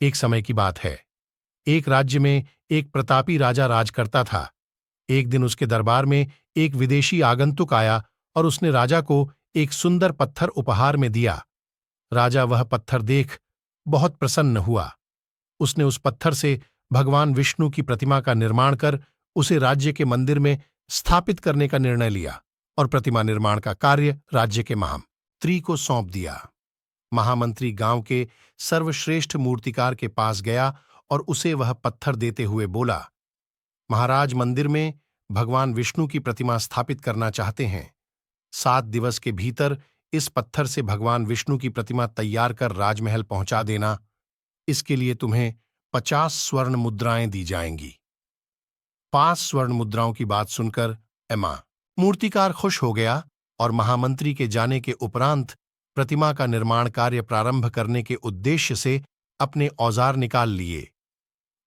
एक समय की बात है। एक राज्य में एक प्रतापी राजा राज करता था। एक दिन उसके दरबार में एक विदेशी आगंतुक आया और उसने राजा को एक सुंदर पत्थर उपहार में दिया। राजा वह पत्थर देख बहुत प्रसन्न हुआ। उसने उस पत्थर से भगवान विष्णु की प्रतिमा का निर्माण कर उसे राज्य के मंदिर में स्थापित करने का निर्णय लिया और प्रतिमा निर्माण का कार्य राज्य के महामंत्री को सौंप दिया। महामंत्री गांव के सर्वश्रेष्ठ मूर्तिकार के पास गया और उसे वह पत्थर देते हुए बोला, महाराज, मंदिर में भगवान विष्णु की प्रतिमा स्थापित करना चाहते हैं। 7 दिवस के भीतर इस पत्थर से भगवान विष्णु की प्रतिमा तैयार कर राजमहल पहुंचा देना। इसके लिए तुम्हें 50 स्वर्ण मुद्राएं दी जाएंगी। 5 स्वर्ण मुद्राओं की बात सुनकर मूर्तिकार खुश हो गया और महामंत्री के जाने के उपरांत प्रतिमा का निर्माण कार्य प्रारंभ करने के उद्देश्य से अपने औजार निकाल लिए।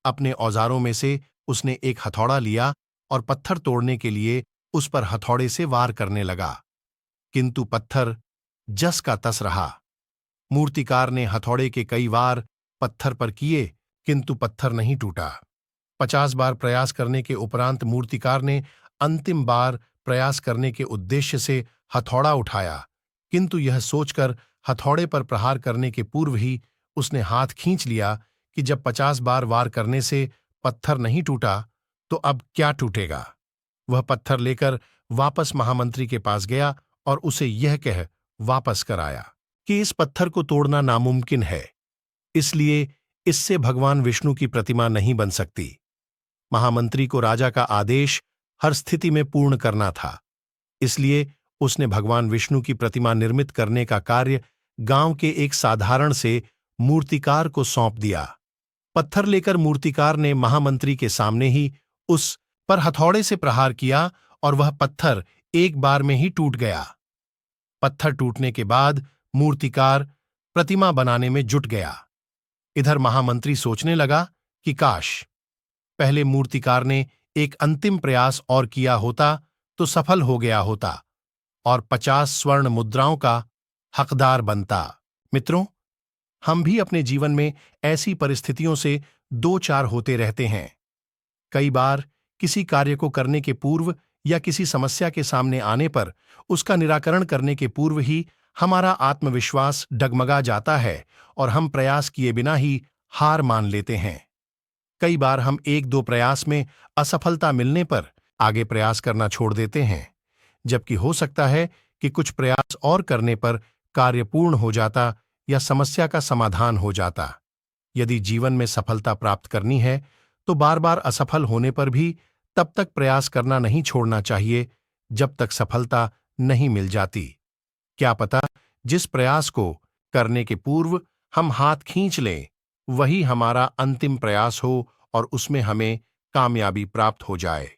अपने औजारों में से उसने एक हथौड़ा लिया और पत्थर तोड़ने के लिए उस पर हथौड़े से वार करने लगा, किंतु पत्थर जस का तस रहा। मूर्तिकार ने हथौड़े के कई वार पत्थर पर किए, किंतु पत्थर नहीं टूटा। 50 बार प्रयास करने के उपरांत मूर्तिकार ने अंतिम बार प्रयास करने के उद्देश्य से हथौड़ा उठाया, किंतु यह सोचकर हथौड़े पर प्रहार करने के पूर्व ही उसने हाथ खींच लिया कि जब 50 बार वार करने से पत्थर नहीं टूटा तो अब क्या टूटेगा। वह पत्थर लेकर वापस महामंत्री के पास गया और उसे यह कह वापस कर आया कि इस पत्थर को तोड़ना नामुमकिन है, इसलिए इससे भगवान विष्णु की प्रतिमा नहीं बन सकती। महामंत्री को राजा का आदेश हर स्थिति में पूर्ण करना था, इसलिए उसने भगवान विष्णु की प्रतिमा निर्मित करने का कार्य गांव के एक साधारण से मूर्तिकार को सौंप दिया। पत्थर लेकर मूर्तिकार ने महामंत्री के सामने ही उस पर हथौड़े से प्रहार किया और वह पत्थर एक बार में ही टूट गया। पत्थर टूटने के बाद मूर्तिकार प्रतिमा बनाने में जुट गया। इधर महामंत्री सोचने लगा कि काश पहले मूर्तिकार ने एक अंतिम प्रयास और किया होता तो सफल हो गया होता और 50 स्वर्ण मुद्राओं का हकदार बनता। मित्रों, हम भी अपने जीवन में ऐसी परिस्थितियों से दो चार होते रहते हैं। कई बार किसी कार्य को करने के पूर्व या किसी समस्या के सामने आने पर उसका निराकरण करने के पूर्व ही हमारा आत्मविश्वास डगमगा जाता है और हम प्रयास किए बिना ही हार मान लेते हैं। कई बार हम 1-2 प्रयास में असफलता मिलने पर आगे प्रयास करना छोड़ देते हैं, जबकि हो सकता है कि कुछ प्रयास और करने पर कार्य पूर्ण हो जाता या समस्या का समाधान हो जाता। यदि जीवन में सफलता प्राप्त करनी है तो बार बार असफल होने पर भी तब तक प्रयास करना नहीं छोड़ना चाहिए जब तक सफलता नहीं मिल जाती। क्या पता जिस प्रयास को करने के पूर्व हम हाथ खींच लें वही हमारा अंतिम प्रयास हो और उसमें हमें कामयाबी प्राप्त हो जाए।